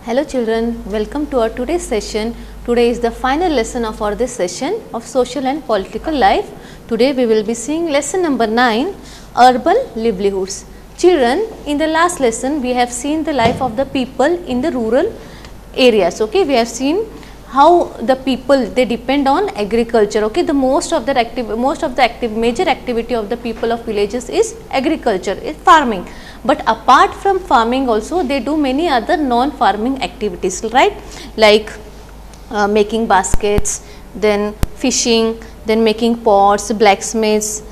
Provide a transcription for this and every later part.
Hello children, welcome to our today's session. Today is the final lesson of our this session of social and political life. Today we will be seeing lesson number 9, urban livelihoods. Children, in the last lesson we have seen the life of the people in the rural areas. Okay, we have seen how the people they depend on agriculture. Okay, the major activity of the people of villages is agriculture, is farming. But apart from farming also they do many other non-farming activities, right? Like making baskets, then fishing, then making pots, blacksmiths.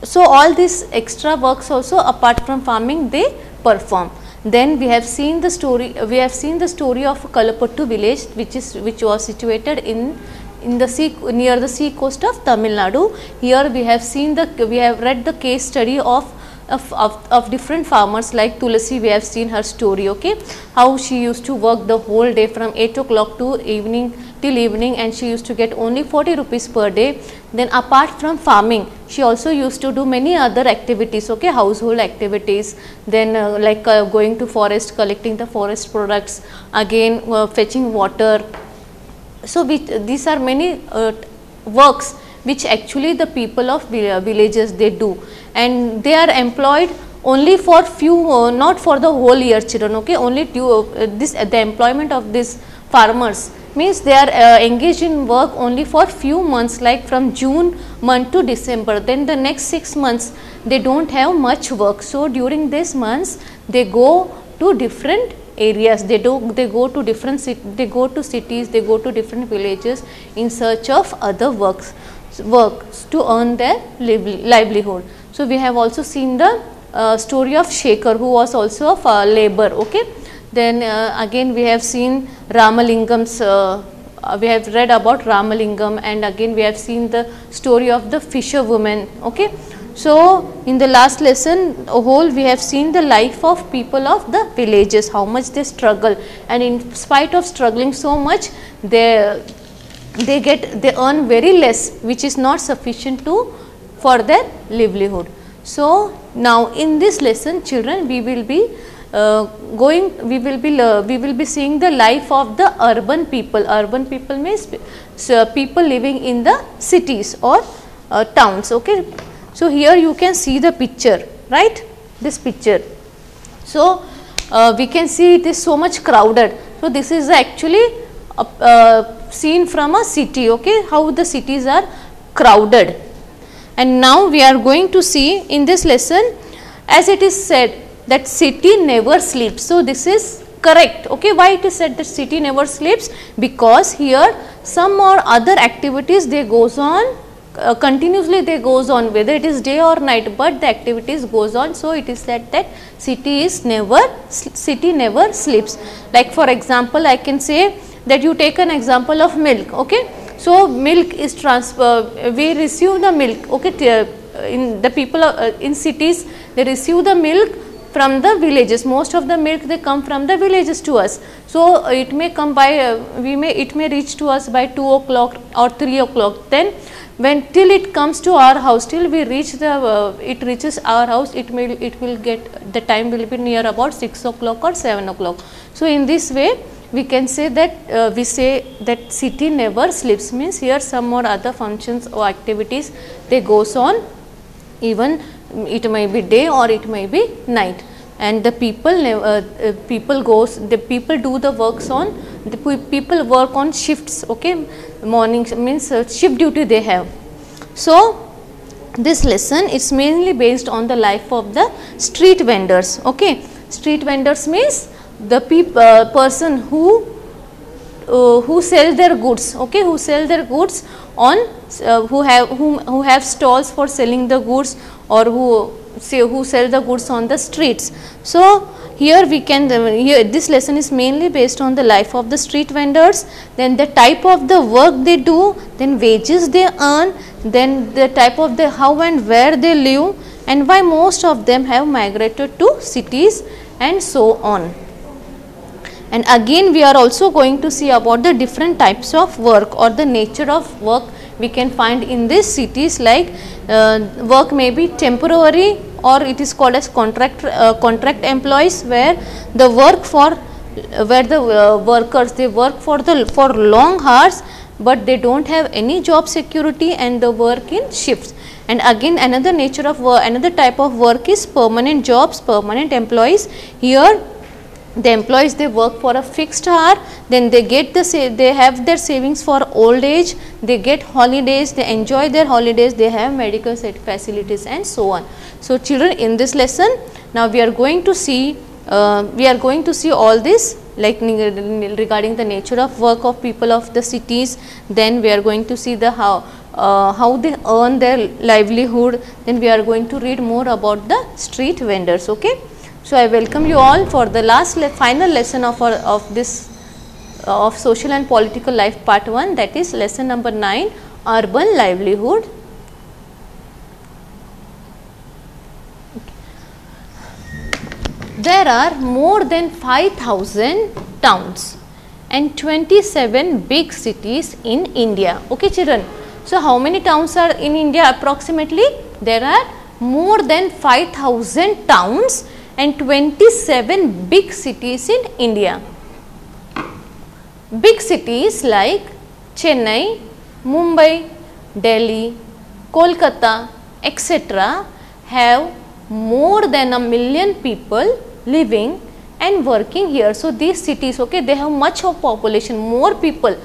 So all these extra works also apart from farming they perform. Then we have seen the story. We have seen the story of Kalapattu village, which was situated in the sea, near the sea coast of Tamil Nadu. Here we have read the case study of different farmers like Tulasi. We have seen her story, okay, how she used to work the whole day from 8 o'clock to till evening, and she used to get only 40 rupees per day. Then apart from farming she also used to do many other activities, okay, household activities, then going to forest, collecting the forest products, again fetching water. So these are many works which actually the people of villages they do, and they are employed only for few, not for the whole year, children, okay. Only the employment of these farmers means they are engaged in work only for few months, like from June month to December. Then the next 6 months they don't have much work. So during these months they go to different areas, they go to cities, they go to different villages in search of other works to earn their livelihood. So we have also seen the story of Shekhar, who was also of labor, okay. Then again we have seen Ramalingam's, we have read about Ramalingam, and again we have seen the story of the fisherwoman, okay. So in the last lesson we have seen the life of people of the villages, how much they struggle, and in spite of struggling so much they earn very less, which is not sufficient for their livelihood. So now in this lesson, children, we will be seeing the life of the urban people. Urban people means people living in the cities or towns, okay. So here you can see the picture, right, this picture. So we can see it is so much crowded. So this is actually seen from a city, okay, how the cities are crowded. And now we are going to see in this lesson, as it is said that city never sleeps. So this is correct, okay. Why it is said that city never sleeps? Because here some or other activities they goes on continuously, they goes on, whether it is day or night, but the activities goes on. So it is said that city never sleeps. Like for example, I can say that you take an example of milk, okay. So milk is we receive the milk, okay. In the people in cities they receive the milk from the villages. Most of the milk they come from the villages to us. So it may come by it may reach to us by 2 o'clock or 3 o'clock. Then till it comes to our house, till we reach it reaches our house, it will get, the time will be near about 6 o'clock or 7 o'clock. So in this way we can say that we say that city never sleeps, means here some or other functions or activities they goes on, even it may be day or it may be night, and the people do the works on, the people work on shifts, okay. Morning means shift duty they have. So this lesson is mainly based on the life of the street vendors, okay. Street vendors means the person who sell their goods, okay, who sell their goods on who have stalls for selling the goods, or who sell the goods on the streets. So here this lesson is mainly based on the life of the street vendors, then the type of the work they do, then wages they earn, then the type of the how and where they live, and why most of them have migrated to cities, and so on. And again we are also going to see about the different types of work or the nature of work we can find in these cities, like work may be temporary, or it is called as contract employees, where the work for workers, they work for long hours, but they don't have any job security and they work in shifts. And again another nature of work, another type of work is permanent jobs, permanent employees. Here the employees, they work for a fixed hour, then they get they have their savings for old age, they get holidays, they enjoy their holidays, they have medical facilities and so on. So children, in this lesson now we are going to see all this, like regarding the nature of work of people of the cities. Then we are going to see the how they earn their livelihood. Then we are going to read more about the street vendors. Okay. So I welcome you all for the final lesson of social and political life part 1, that is lesson number 9, urban livelihood. There are more than 5,000 towns and 27 big cities in India. Okay children. So how many towns are in India approximately? There are more than 5,000 towns and 27 big cities in India. Big cities like Chennai, Mumbai, Delhi, Kolkata, etc. have more than 1 million people living and working here. So these cities, okay, they have much of population, more people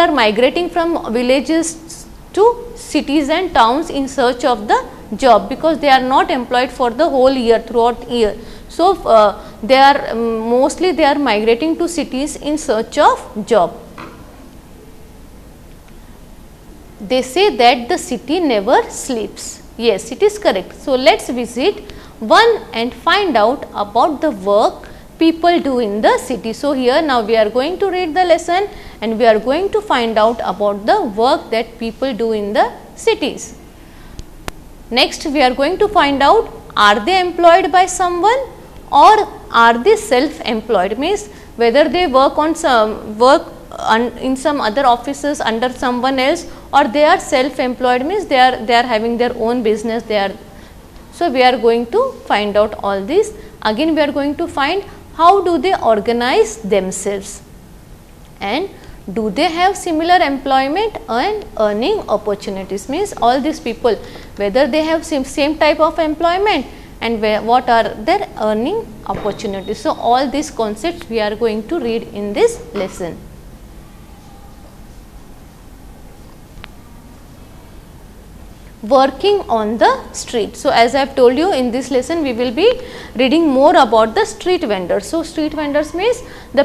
are migrating from villages to cities and towns in search of the job, because they are not employed for the whole year, throughout year. So they are mostly they are migrating to cities in search of job. They say that the city never sleeps. Yes, it is correct. So let's visit one and find out about the work people do in the city. So here now we are going to read the lesson and we are going to find out about the work that people do in the cities. Next we are going to find out, are they employed by someone or are they self-employed, means whether they work on in some other offices under someone else, or they are self-employed, means they are having their own business. So we are going to find out all this. Again we are going to find how do they organize themselves and do they have similar employment and earning opportunities, means all these people whether they have same type of employment and what are their earning opportunities. So all these concepts we are going to read in this lesson. Working on the street. So as I have told you, in this lesson we will be reading more about the street vendors. So street vendors means the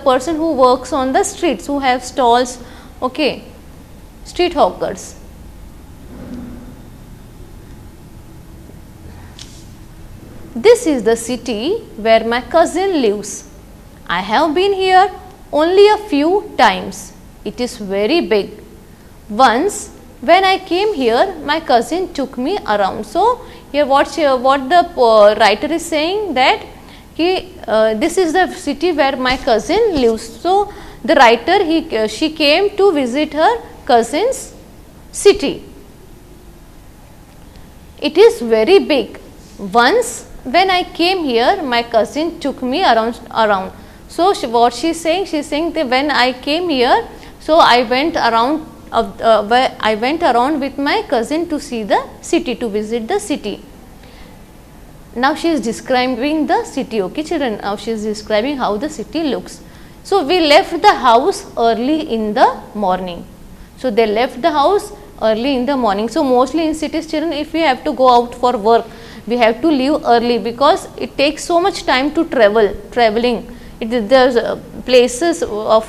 person who works on the streets, who have stalls, okay, street hawkers. This is the city where my cousin lives. I have been here only a few times. It is very big. Once when I came here, my cousin took me around. So here what the writer is saying, that this is the city where my cousin lives. So the writer she came to visit her cousin's city. It is very big. Once when I came here, my cousin took me around. So what she is saying that when I came here, so I went around. I went around with my cousin to see the city, to visit the city. Now she is describing the city, okay children. Now she is describing how the city looks. So we left the house early in the morning. So they left the house early in the morning. So mostly in cities children, if we have to go out for work, we have to leave early because it takes so much time to traveling. The places of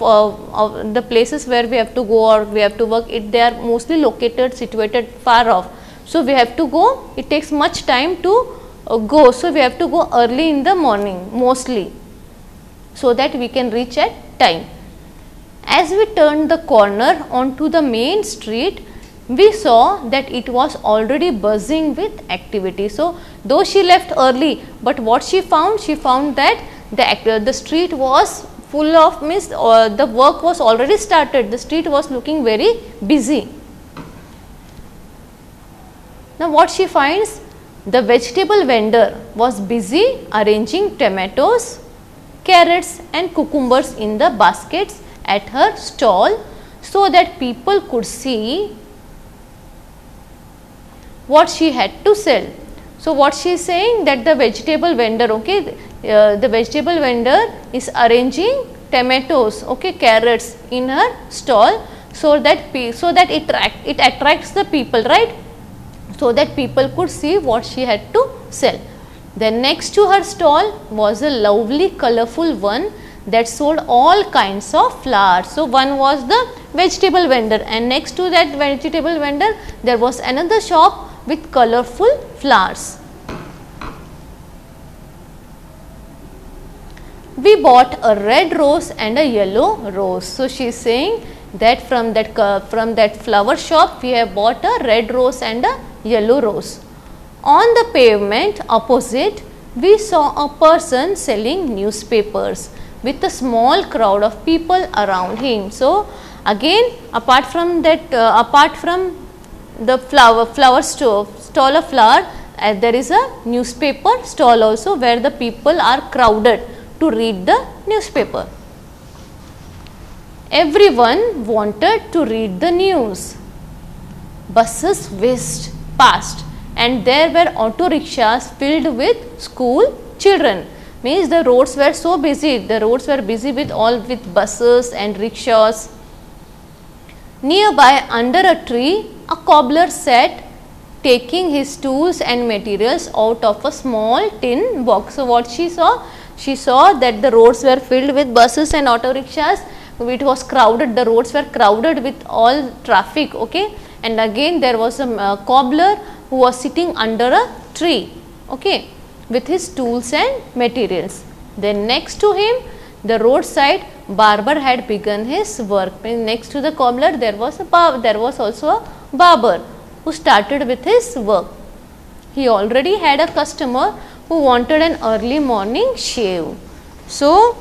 the places where we have to go or we have to work, they are mostly situated far off. So we have to go, it takes much time to go. So we have to go early in the morning mostly, so that we can reach at time. As we turned the corner onto the main street, we saw that it was already buzzing with activity. So though she left early, but what she found that the street was full of, means the work was already started. The street was looking very busy. Now what she finds, the vegetable vendor was busy arranging tomatoes, carrots and cucumbers in the baskets at her stall so that people could see what she had to sell. So, what she is saying, that the vegetable vendor, okay, the vegetable vendor is arranging tomatoes, okay, carrots in her stall so that it attracts the people, right, so that people could see what she had to sell. Then next to her stall was a lovely colorful one that sold all kinds of flowers. So, one was the vegetable vendor, and next to that vegetable vendor there was another shop with colorful flowers. We bought a red rose and a yellow rose. So, she is saying that from that flower shop we have bought a red rose and a yellow rose. On the pavement opposite, we saw a person selling newspapers with a small crowd of people around him. So, again, apart from that, apart from the flower stall of flower, there is a newspaper stall also where the people are crowded to read the newspaper. Everyone wanted to read the news. Buses whizzed past and there were auto rickshaws filled with school children. Means the roads were so busy, the roads were busy with buses and rickshaws. Nearby under a tree, a cobbler sat taking his tools and materials out of a small tin box. So, what she saw? She saw that the roads were filled with buses and auto rickshaws. It was crowded, the roads were crowded with all traffic, okay. And again there was a cobbler who was sitting under a tree, okay, with his tools and materials. Then next to him, the roadside barber had begun his work. Next to the cobbler there was also a barber who started with his work. He already had a customer who wanted an early morning shave. So,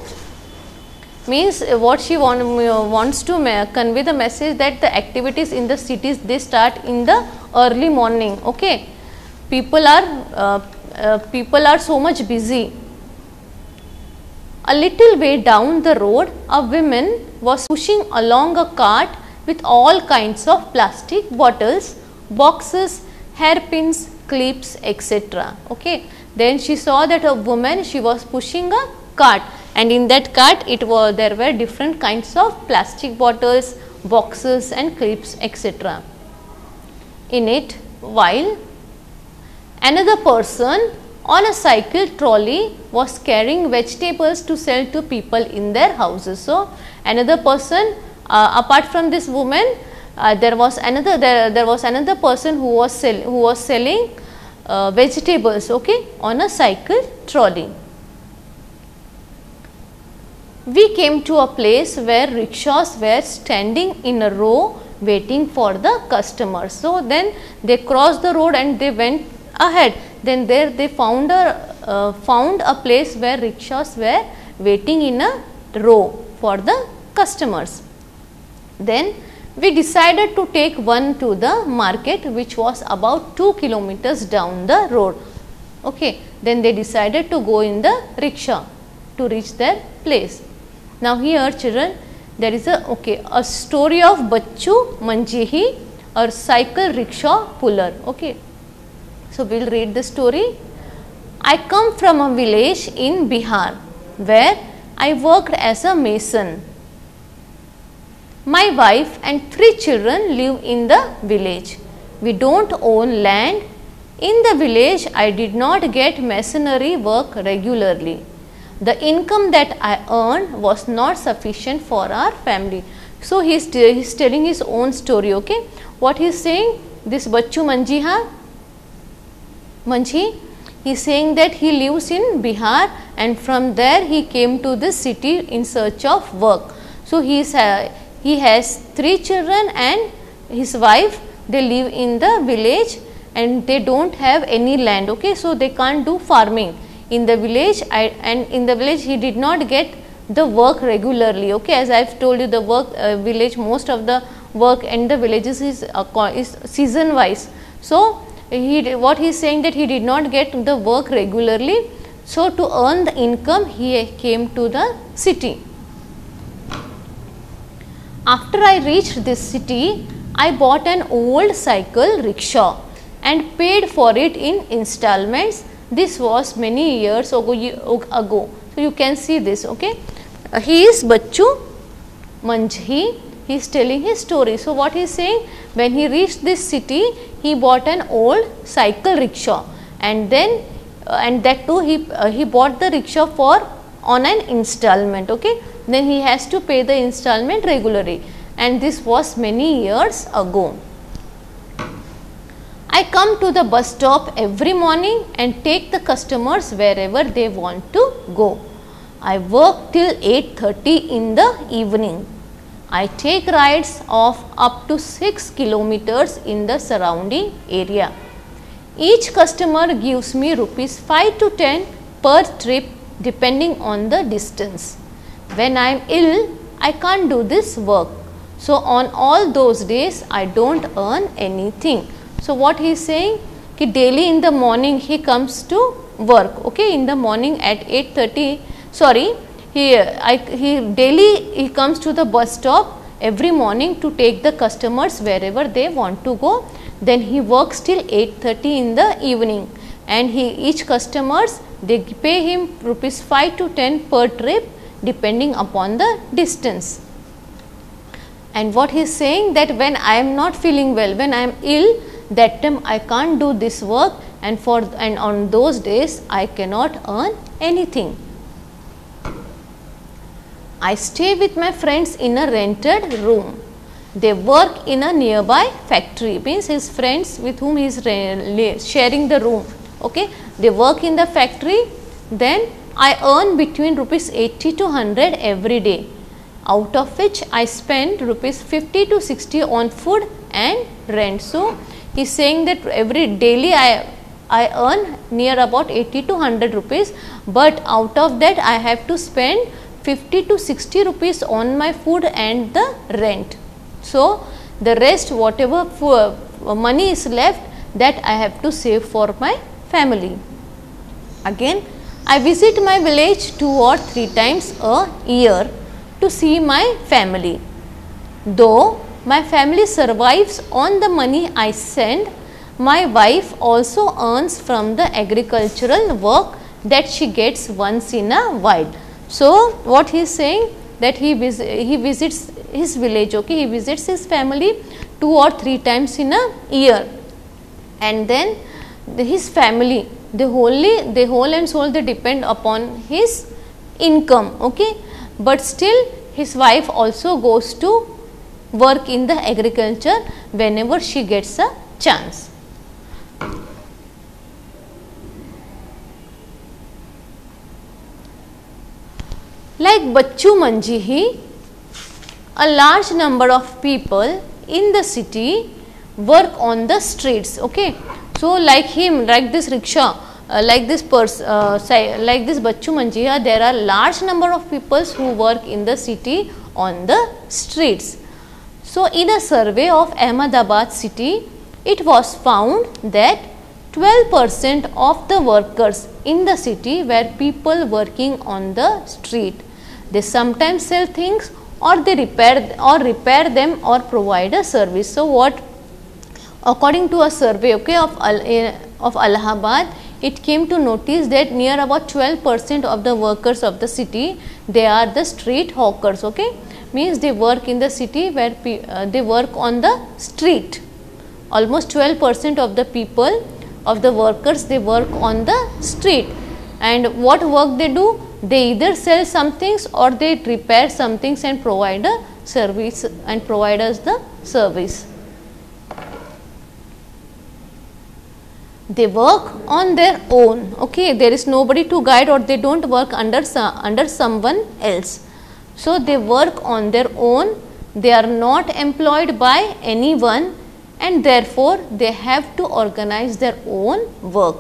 means what she wants to convey the message that the activities in the cities, they start in the early morning, okay. People are so much busy. A little way down the road, a woman was pushing along a cart with all kinds of plastic bottles, boxes, hairpins, clips, etc. Okay. Then she saw that a woman, she was pushing a cart, and in that cart there were different kinds of plastic bottles, boxes and clips, etc. in it, while another person on a cycle trolley was carrying vegetables to sell to people in their houses. So, another person apart from this woman, there was another person who was selling vegetables, okay, on a cycle trolley. We came to a place where rickshaws were standing in a row waiting for the customers. So, then they crossed the road and they went ahead. Then there they found a place where rickshaws were waiting in a row for the customers. Then we decided to take one to the market, which was about 2 kilometers down the road. Okay. Then they decided to go in the rickshaw to reach their place. Now, here children, there is a story of Bachchu Manjehi, or cycle rickshaw puller. Okay. So, we will read the story. I come from a village in Bihar where I worked as a mason. My wife and 3 children live in the village. We don't own land. In the village, I did not get masonry work regularly. The income that I earned was not sufficient for our family. So, he is telling his own story. Okay. What he is saying? This Bachchu Manji, he is saying that he lives in Bihar, and from there he came to this city in search of work. So, he has 3 children and his wife. They live in the village and they don't have any land. Okay. So, they can't do farming in the village, and in the village he did not get the work regularly. Okay. As I have told you, the work village, most of the work in the villages is season wise. So, what he is saying, that he did not get the work regularly. So to earn the income he came to the city. After I reached this city, I bought an old cycle rickshaw and paid for it in installments. This was many years ago. So you can see this, okay. He is Bachchu Manjhi. He is telling his story. So what he is saying, when he reached this city, he bought an old cycle rickshaw, and then and that too he bought the rickshaw for on an installment, okay. Then he has to pay the installment regularly, and this was many years ago. I come to the bus stop every morning and take the customers wherever they want to go. I work till 8:30 in the evening. I take rides of up to 6 kilometers in the surrounding area. Each customer gives me rupees 5 to 10 per trip depending on the distance. When I am ill, I can't do this work. So on all those days, I don't earn anything. So what he is saying, कि daily in the morning he comes to work, okay, in the morning at 8:30, sorry, he daily he comes to the bus stop every morning to take the customers wherever they want to go. Then he works till 8:30 in the evening, and each customers they pay him rupees 5 to 10 per trip depending upon the distance. And what he is saying, that when I am not feeling well, when I am ill, that time I can't do this work, and on those days I cannot earn anything. I stay with my friends in a rented room. They work in a nearby factory, means his friends with whom he is sharing the room, okay. They work in the factory. Then I earn between rupees 80 to 100 every day, out of which I spend rupees 50 to 60 on food and rent. So he is saying that every daily I earn near about 80 to 100 rupees, but out of that I have to spend 50 to 60 rupees on my food and the rent. So the rest, whatever money is left, that I have to save for my family. Again, I visit my village 2 or 3 times a year to see my family. Though my family survives on the money I send, my wife also earns from the agricultural work that she gets once in a while. So what he is saying, that he visits his village, okay, he visits his family 2 or 3 times in a year, and then his family, they whole and soul they depend upon his income, okay. But still his wife also goes to work in the agriculture whenever she gets a chance. Like Bachchu Manjhi, a large number of people in the city work on the streets, okay. So like him, like this rickshaw, like this Bachchu Manjhi, there are large number of people who work in the city on the streets. So in a survey of Ahmedabad city, it was found that 12% of the workers in the city were people working on the street. They sometimes sell things, or they repair them, or provide a service. So what, according to a survey, okay, of Allahabad, it came to notice that near about 12% of the workers of the city, they are the street hawkers, okay. Means they work in the city where they work on the street. Almost 12% of the people, of the workers, they work on the street. And what work they do? They either sell some things, or they repair some things and provide a service, and provide us the service. They work on their own, okay. There is nobody to guide, or they don't work under someone else. So they work on their own. They are not employed by anyone, and therefore they have to organize their own work.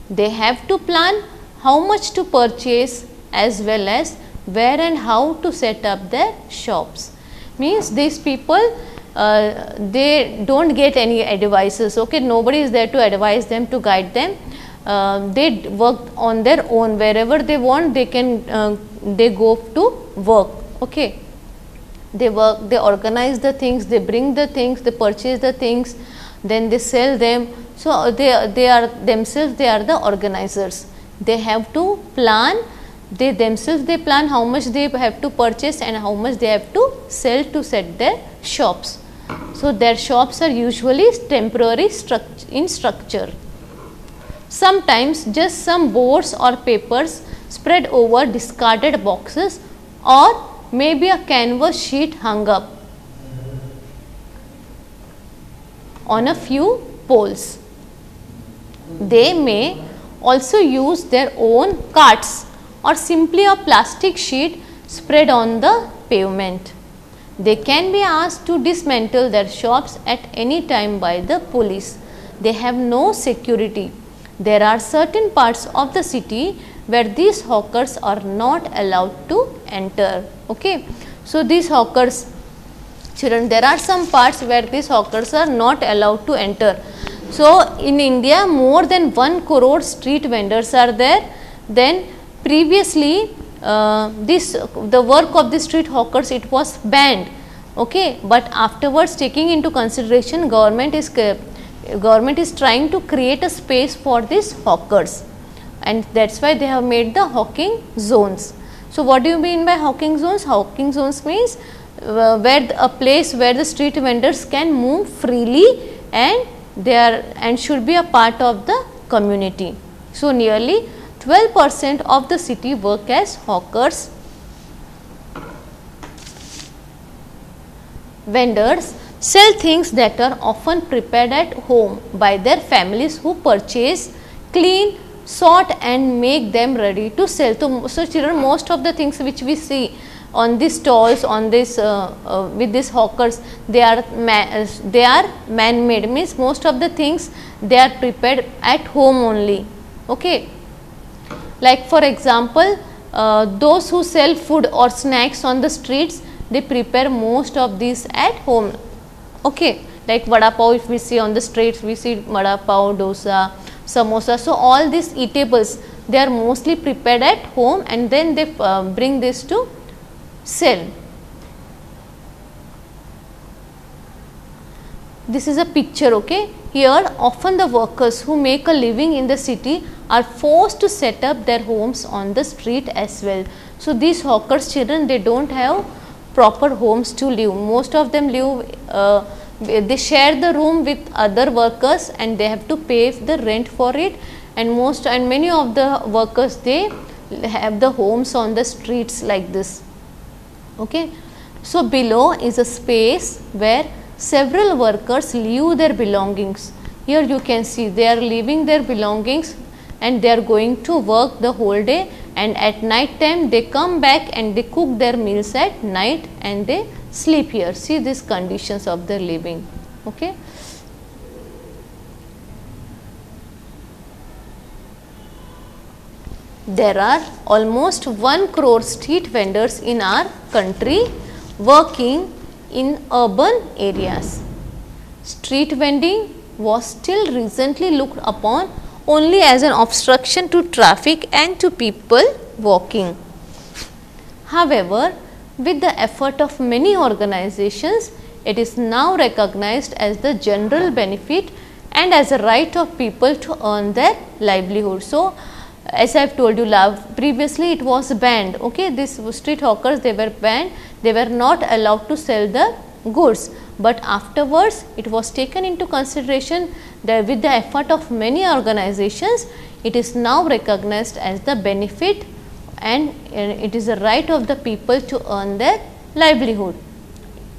They have to plan how much to purchase, as well as where and how to set up their shops. Means these people, they don't get any advices, okay. Nobody is there to advise them, to guide them. they work on their own. Wherever they want, they can they go to work. Okay, they work, they organize the things, they bring the things, they purchase the things, then they sell them. So they are themselves, they are the organizers. They have to plan, they themselves they plan how much they have to purchase and how much they have to sell to set their shops. So their shops are usually temporary in structure. Sometimes just some boards or papers spread over discarded boxes, or maybe a canvas sheet hung up on a few poles. They may also use their own carts or simply a plastic sheet spread on the pavement. They can be asked to dismantle their shops at any time by the police. They have no security. There are certain parts of the city where these hawkers are not allowed to enter. Okay. So these hawkers, children, there are some parts where these hawkers are not allowed to enter. So in India, more than 1 crore street vendors are there. Then previously the work of the street hawkers, it was banned. Okay, but afterwards, taking into consideration, government is trying to create a space for these hawkers, and that's why they have made the hawking zones. So what do you mean by hawking zones? Hawking zones means where a place where the street vendors can move freely and they are and should be a part of the community. So nearly 12% of the city work as hawkers. Vendors sell things that are often prepared at home by their families who purchase, clean, sort and make them ready to sell. So children, most of the things which we see on these stalls, on this with these hawkers, they are man-made, means most of the things they are prepared at home only. Okay, like for example, those who sell food or snacks on the streets, they prepare most of these at home. Okay, like vada pav, if we see on the streets, we see vada pav, dosa, samosa. So all these eatables, they are mostly prepared at home and then they bring this to sell. This is a picture. Okay, here often the workers who make a living in the city are forced to set up their homes on the street as well. So these hawkers, children, they don't have proper homes to live. Most of them live, they share the room with other workers and they have to pay the rent for it, and many of the workers, they have the homes on the streets like this. Okay. So below is a space where several workers leave their belongings. Here you can see they are leaving their belongings and they are going to work the whole day, and at night time they come back and they cook their meals at night and they sleep here. See these conditions of their living. Okay. There are almost 1 crore street vendors in our country working in urban areas. Street vending was still recently looked upon only as an obstruction to traffic and to people walking. However, with the effort of many organizations, it is now recognized as the general benefit and as a right of people to earn their livelihood. So, as I have told you, previously it was banned. Okay, these street hawkers, they were banned, they were not allowed to sell the goods, but afterwards it was taken into consideration that with the effort of many organizations, it is now recognized as the benefit and it is a right of the people to earn their livelihood.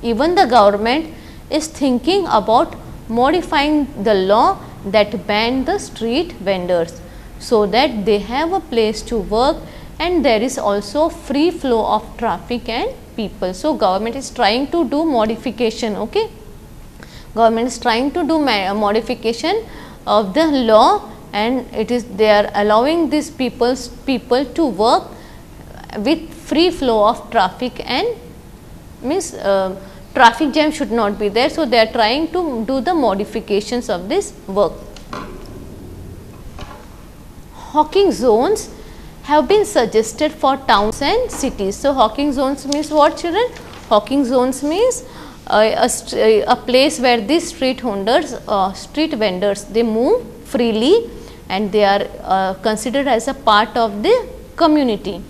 Even the government is thinking about modifying the law that banned the street vendors, so that they have a place to work and there is also free flow of traffic and people. So government is trying to do modification. Okay, government is trying to do modification of the law, and it is they are allowing these people to work with free flow of traffic, and means traffic jam should not be there. So they are trying to do the modifications of this work. hawking zones have been suggested for towns and cities. So, hawking zones means what, children? Hawking zones means a place where these street vendors they move freely and they are considered as a part of the community.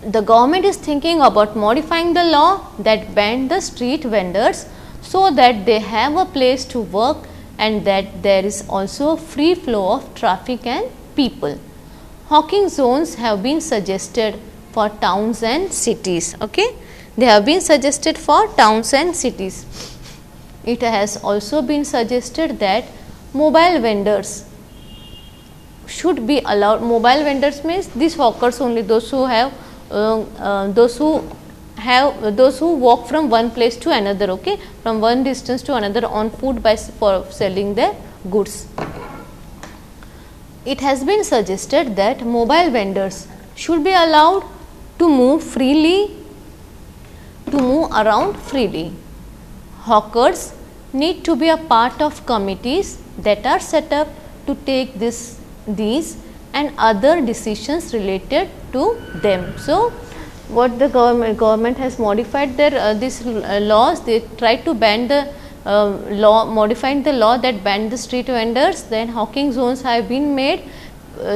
The government is thinking about modifying the law that banned the street vendors so that they have a place to work and that there is also a free flow of traffic and people. Hawking zones have been suggested for towns and cities. Okay? They have been suggested for towns and cities. It has also been suggested that mobile vendors should be allowed. Mobile vendors means these hawkers only, those who have those who walk from one place to another, okay, from one distance to another on foot for selling their goods. It has been suggested that mobile vendors should be allowed to move around freely. Hawkers need to be a part of committees that are set up to take these and other decisions related to them. So, what the government has modified their these laws, they tried to ban the modified the law that banned the street vendors. Then hawking zones have been made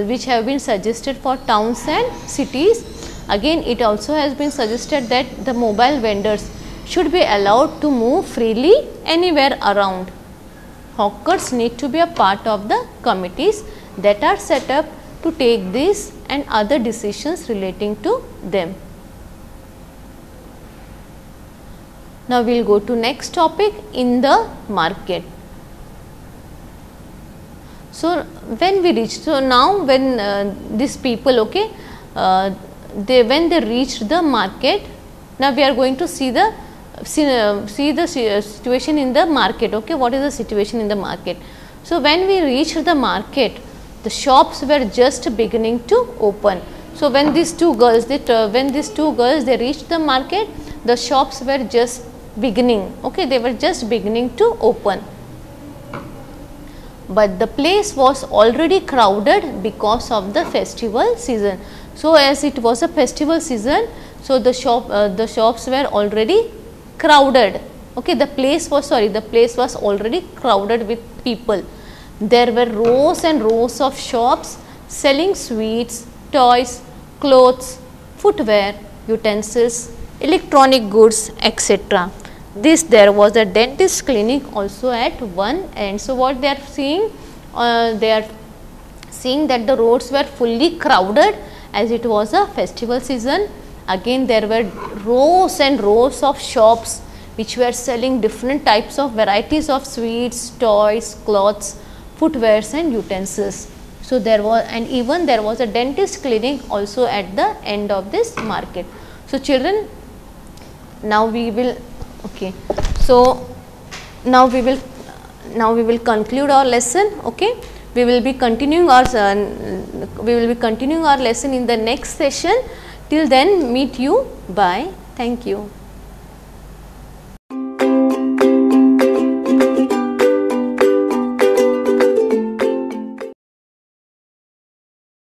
which have been suggested for towns and cities. Again, it also has been suggested that the mobile vendors should be allowed to move freely anywhere around. Hawkers need to be a part of the committees that are set up to take these and other decisions relating to them. Now, we will go to next topic, in the market. So, when we reach, so now when these people, okay, when they reached the market, now we are going to see the situation in the market, okay, what is the situation in the market. So, when we reached the market, the shops were just beginning to open. So, when these two girls they reached the market, the shops were just beginning, okay, they were just beginning to open. But the place was already crowded because of the festival season. So, as it was a festival season, so the shops were already crowded, okay, the place was already crowded with people. There were rows and rows of shops selling sweets, toys, clothes, footwear, utensils, electronic goods, etc. There was a dentist clinic also at one end. So, what they are seeing? They are seeing that the roads were fully crowded as it was a festival season. Again, there were rows and rows of shops which were selling different types of varieties of sweets, toys, clothes, footwears and utensils. So, there was a dentist clinic also at the end of this market. So, children, now we will conclude our lesson, okay. We will be continuing our lesson in the next session. Till then, meet you. Bye. Thank you.